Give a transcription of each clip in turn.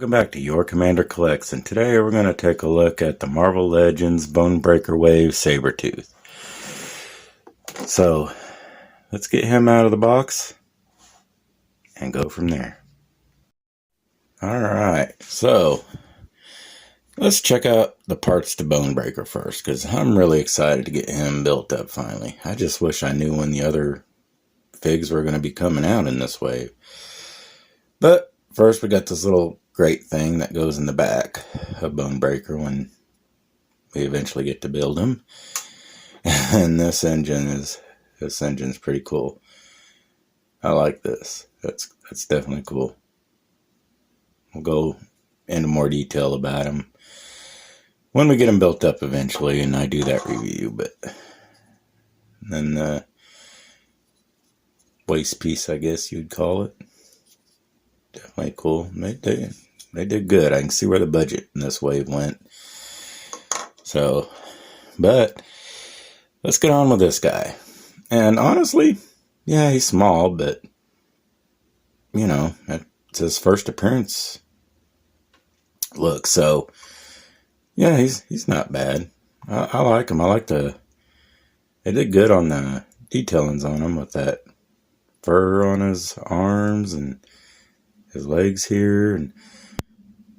Welcome back to Your Commander Collects, and today we're going to take a look at the Marvel Legends Bonebreaker Wave Sabertooth. So, let's get him out of the box and go from there. Alright, so let's check out the parts to Bonebreaker first, because I'm really excited to get him built up finally. I just wish I knew when the other figs were going to be coming out in this wave. But first we got this little great thing that goes in the back of Bonebreaker when we eventually get to build him. And this engine's pretty cool. I like this. That's definitely cool. We'll go into more detail about him when we get him built up eventually, and I do that review. But then the waist piece, I guess you'd call it. Definitely cool. They did good. I can see where the budget in this wave went. So, but let's get on with this guy. And honestly, yeah, he's small, but you know, it's his first appearance look. So, yeah, he's not bad. I like him. They did good on the detailings on him with that fur on his arms and his legs here, and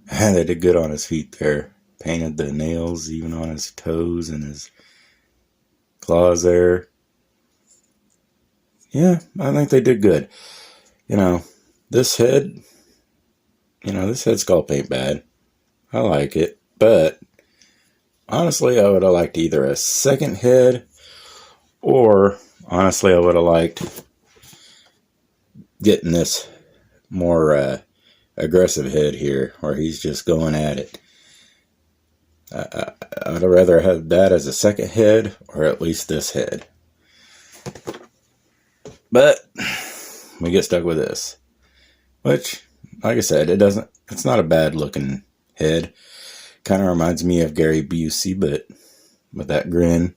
they did good on his feet there. Painted the nails even on his toes and his claws there. Yeah, I think they did good. You know, this head sculpt ain't bad. I like it, but honestly, I would have liked either a second head, or honestly, I would have liked getting this more aggressive head here, where he's just going at it. I'd rather have that as a second head, or at least this head. But we get stuck with this, which, like I said, it's not a bad looking head. Kind of reminds me of Gary Busey, but with that grin.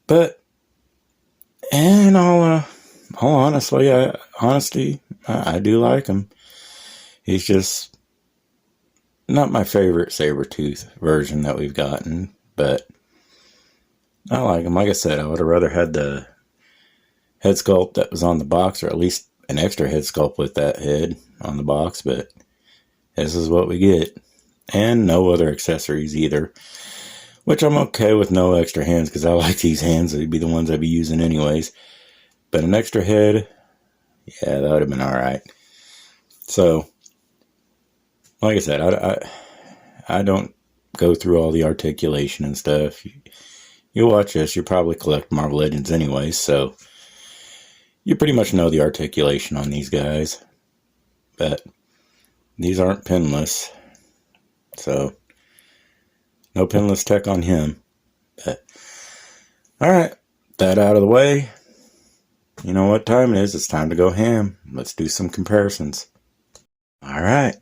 But in all honesty, I do like him. He's just not my favorite Sabertooth version that we've gotten, but I like him. Like I said, I would have rather had the head sculpt that was on the box, or at least an extra head sculpt with that head on the box, but this is what we get. And no other accessories either, which I'm okay with. No extra hands, because I like these hands. They'd be the ones I'd be using anyways. But an extra head, yeah, that would have been alright. So, like I said, I don't go through all the articulation and stuff. You watch this, you probably collect Marvel Legends anyways, so you pretty much know the articulation on these guys. But these aren't pinless, so no pinless tech on him. But alright, that out of the way. You know what time it is. It's time to go ham. Let's do some comparisons. Alright,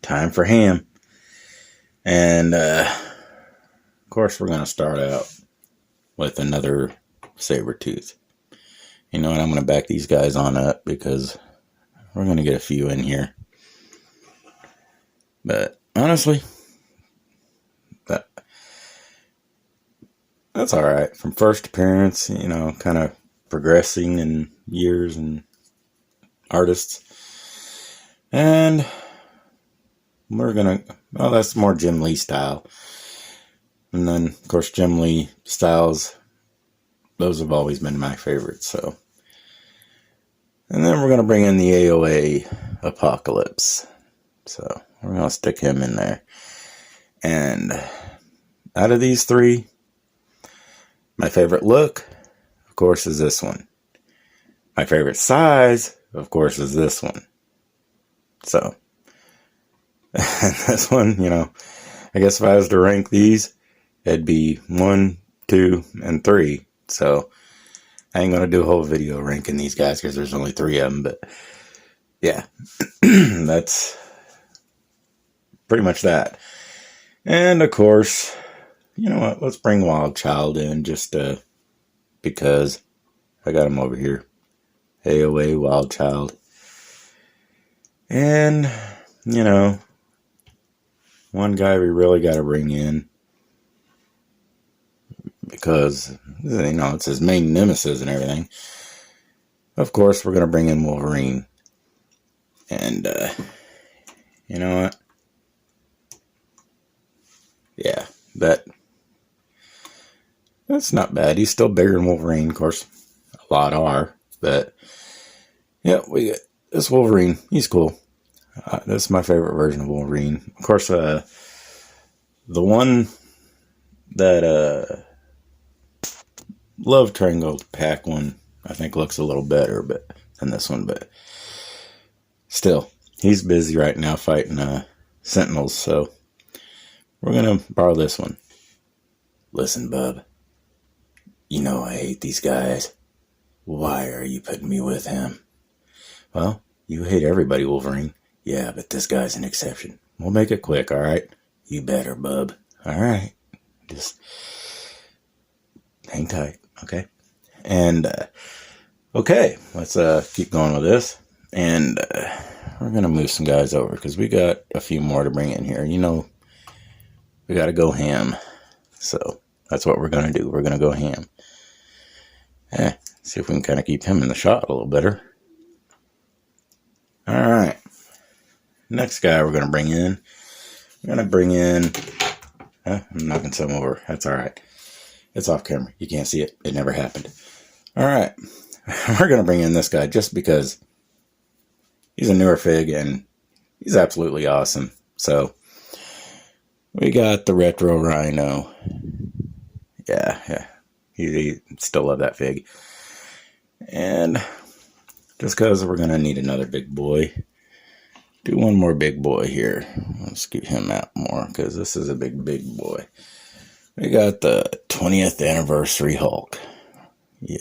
time for ham. And of course we're going to start out with another Sabertooth. You know what, I'm going to back these guys on up, because we're going to get a few in here. But honestly, that's alright. From first appearance, you know, kind of progressing in years and artists. And we're gonna, well, that's more Jim Lee style. And then, of course, Jim Lee styles, those have always been my favorites, so. And then we're gonna bring in the AOA Apocalypse. So, we're gonna stick him in there. And out of these three, my favorite look, of course, is this one. My favorite size, of course, is this one. So, this one, you know, I guess if I was to rank these, it'd be 1, 2, and 3. So, I ain't gonna do a whole video ranking these guys, because there's only 3 of them. But yeah, that's pretty much that. And of course, you know what? Let's bring Wild Child in, just because I got him over here. AOA Wild Child. And you know, one guy we really got to bring in because, you know, it's his main nemesis and everything. Of course, we're going to bring in Wolverine. And, you know what? Yeah, that's not bad. He's still bigger than Wolverine. Of course, a lot are. But, yeah, we got this Wolverine. He's cool. This is my favorite version of Wolverine. Of course, the one that Love Triangle Pack one, I think looks a little better than this one. But still, he's busy right now fighting Sentinels. So we're going to borrow this one. Listen, bub. You know I hate these guys. Why are you putting me with him? Well, you hate everybody, Wolverine. Yeah, but this guy's an exception. We'll make it quick, alright? You better, bub. Alright. Just hang tight, okay? And, okay, let's keep going with this. And we're going to move some guys over because we got a few more to bring in here. You know, we got to go ham. So that's what we're going to do. We're going to go ham. See if we can kind of keep him in the shot a little better. Alright. Next guy we're going to bring in. We're going to bring in... I'm knocking some over. That's alright. It's off camera. You can't see it. It never happened. Alright. We're going to bring in this guy just because he's a newer fig and he's absolutely awesome. So, we got the Retro Rhino. Yeah. He still love that fig. And just because we're going to need another big boy. Do one more big boy here. Let's scoot him out more because this is a big boy. We got the 20th anniversary Hulk. Yeah.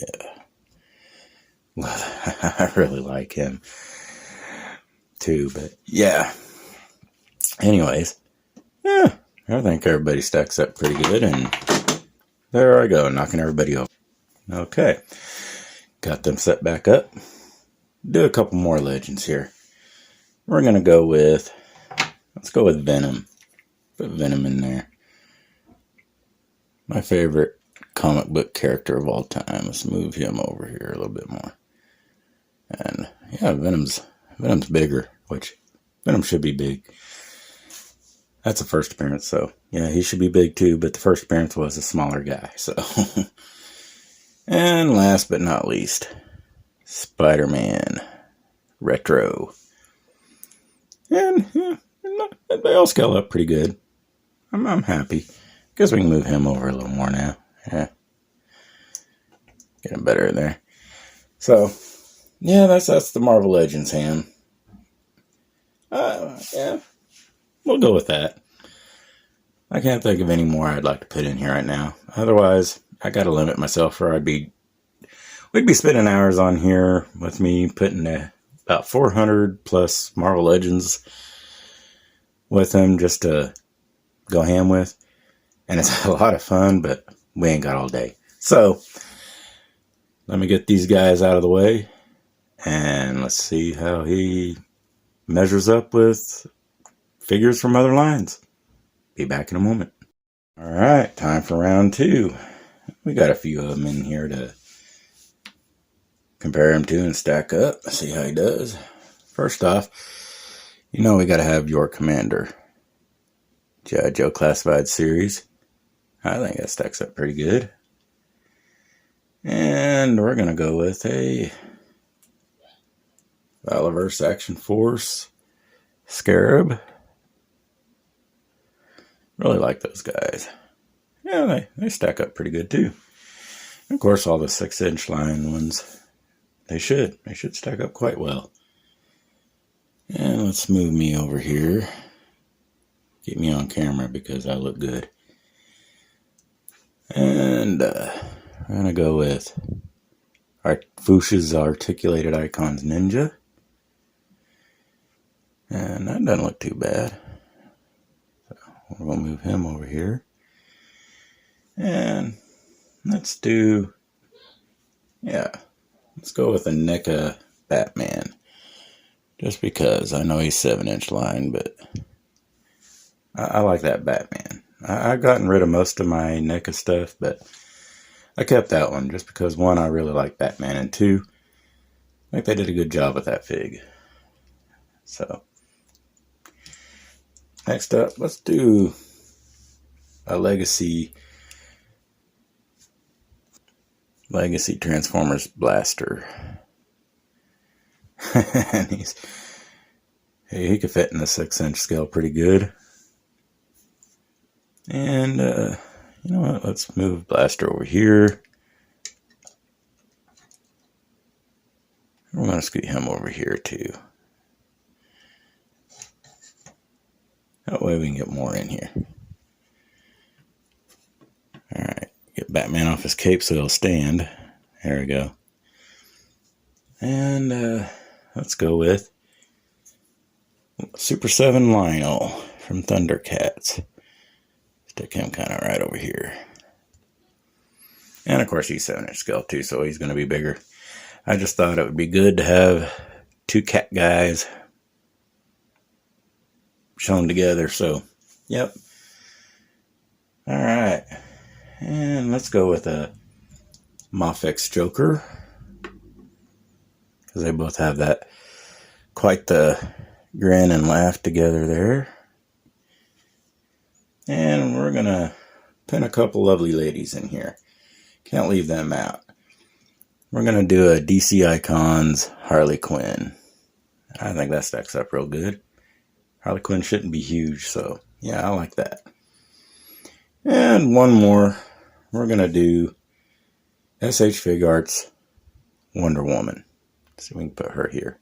I really like him too, but yeah. Anyways, yeah, I think everybody stacks up pretty good, and there I go, knocking everybody over. Okay. Got them set back up. Do a couple more legends here. We're going to go with, let's go with Venom. Put Venom in there. My favorite comic book character of all time. Let's move him over here a little bit more. And yeah, Venom's bigger, which Venom should be big. That's a first appearance, so yeah, he should be big too, but the first appearance was a smaller guy, so. And last but not least, Spider-Man Retro. And yeah, they all scale up pretty good. I'm happy. Guess we can move him over a little more now. Yeah. Get him better in there. So, yeah, that's the Marvel Legends ham. Yeah, we'll go with that. I can't think of any more I'd like to put in here right now. Otherwise, I gotta limit myself, or we'd be spending hours on here with me putting about 400 plus Marvel Legends with them just to go ham with. And it's a lot of fun, but we ain't got all day. So, let me get these guys out of the way. And let's see how he measures up with figures from other lines. Be back in a moment. Alright, time for round 2. We got a few of them in here to compare him to and stack up. See how he does. First off, you know we got to have your Commander. G.I. Joe Classified Series. I think that stacks up pretty good. And we're going to go with a Valorverse Action Force Scarab. Really like those guys. Yeah, they stack up pretty good too. And of course, all the 6-inch line ones, they should stack up quite well. And let's move me over here. Get me on camera because I look good. And we're going to go with Fuchsia's Articulated Icons Ninja. And that doesn't look too bad. So we're going to move him over here. And let's go with a NECA Batman. Just because I know he's 7-inch line, but I like that Batman. I've gotten rid of most of my NECA stuff, but I kept that one just because, one, I really like Batman, and two, I think they did a good job with that fig. So, next up, let's do a Legacy Transformers Blaster. And he could fit in the 6-inch scale pretty good. And, you know what, let's move Blaster over here. We're going to scoot him over here too. That way we can get more in here. Alright, get Batman off his cape so he'll stand. There we go. And let's go with Super 7 Lionel from Thundercats. Stick him kind of right over here. And of course he's 7-inch scale too, so he's going to be bigger. I just thought it would be good to have two cat guys shown together, so yep. Alright. And let's go with a Mafex Joker, because they both have that quite the grin and laugh together there. And we're gonna pin a couple lovely ladies in here. Can't leave them out. We're gonna do a DC Icons Harley Quinn. I think that stacks up real good. Harley Quinn shouldn't be huge, so yeah, I like that. And one more. We're gonna do SH Fig Arts Wonder Woman. So we can put her here.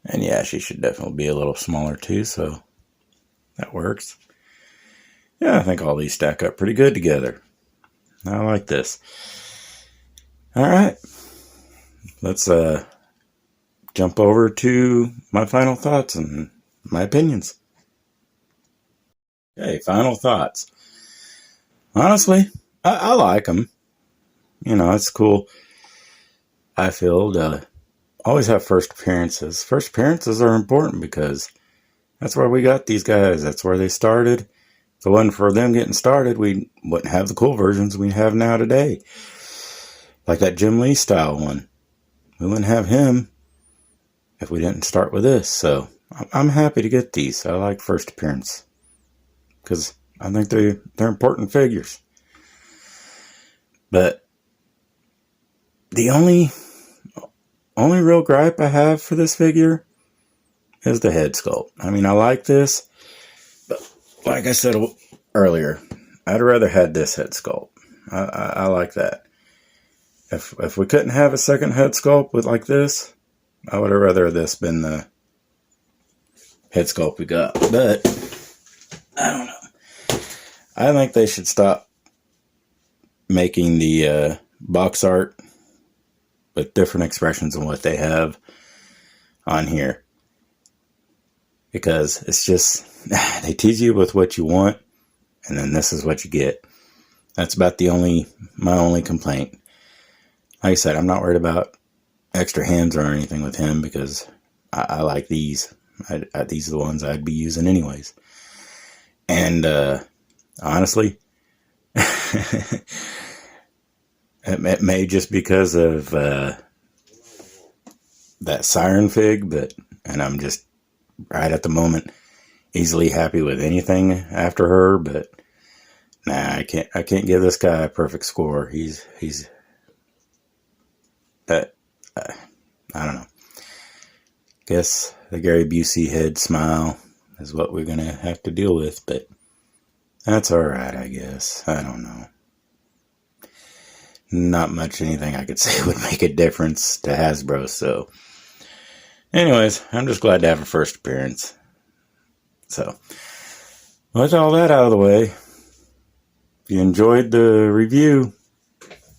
And yeah, she should definitely be a little smaller too, so that works. Yeah, I think all these stack up pretty good together. I like this. Alright. Let's jump over to my final thoughts and my opinions. Okay, final thoughts. Honestly, I like them. You know, it's cool. I feel to always have first appearances. First appearances are important because that's where we got these guys. That's where they started. If it wasn't for them getting started, we wouldn't have the cool versions we have now today. Like that Jim Lee style one. We wouldn't have him if we didn't start with this. So I'm happy to get these. I like first appearance because I think they're important figures. But the only real gripe I have for this figure is the head sculpt. I mean, I like this, but like I said earlier, I'd rather had this head sculpt. I like that. If we couldn't have a second head sculpt with like this, I would have rather this been the head sculpt we got. But I don't know. I think they should stop making the box art with different expressions than what they have on here. Because it's just, they tease you with what you want, and then this is what you get. That's about my only complaint. Like I said, I'm not worried about extra hands or anything with him because I like these. These are the ones I'd be using anyways. And honestly, it may just because of that Siren fig, and I'm just right at the moment easily happy with anything after her. But nah, I can't give this guy a perfect score. He's that I don't know. Guess the Gary Busey head smile is what we're gonna have to deal with, but that's alright, I guess. I don't know. Not much anything I could say would make a difference to Hasbro, so anyways, I'm just glad to have a first appearance. So, with all that out of the way, if you enjoyed the review,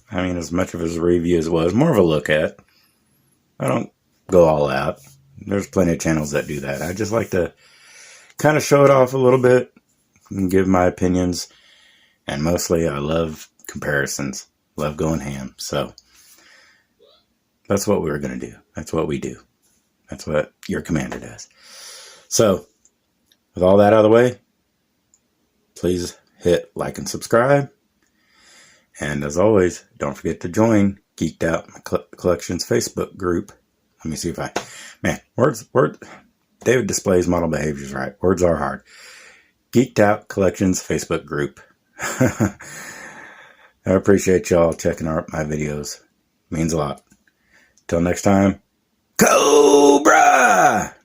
I mean, as much of a review as it was, more of a look at. I don't go all out. There's plenty of channels that do that. I just like to kind of show it off a little bit and give my opinions. And mostly I love comparisons. Love going ham. So that's what we're going to do. That's what we do. That's what your commander does. So, with all that out of the way, please hit like and subscribe. And as always, don't forget to join Geeked Out Collections Facebook group. Let me see if words, David displays model behaviors right. Words are hard. Geeked Out Collections Facebook group. I appreciate y'all checking out my videos. Means a lot. Till next time, Cobra!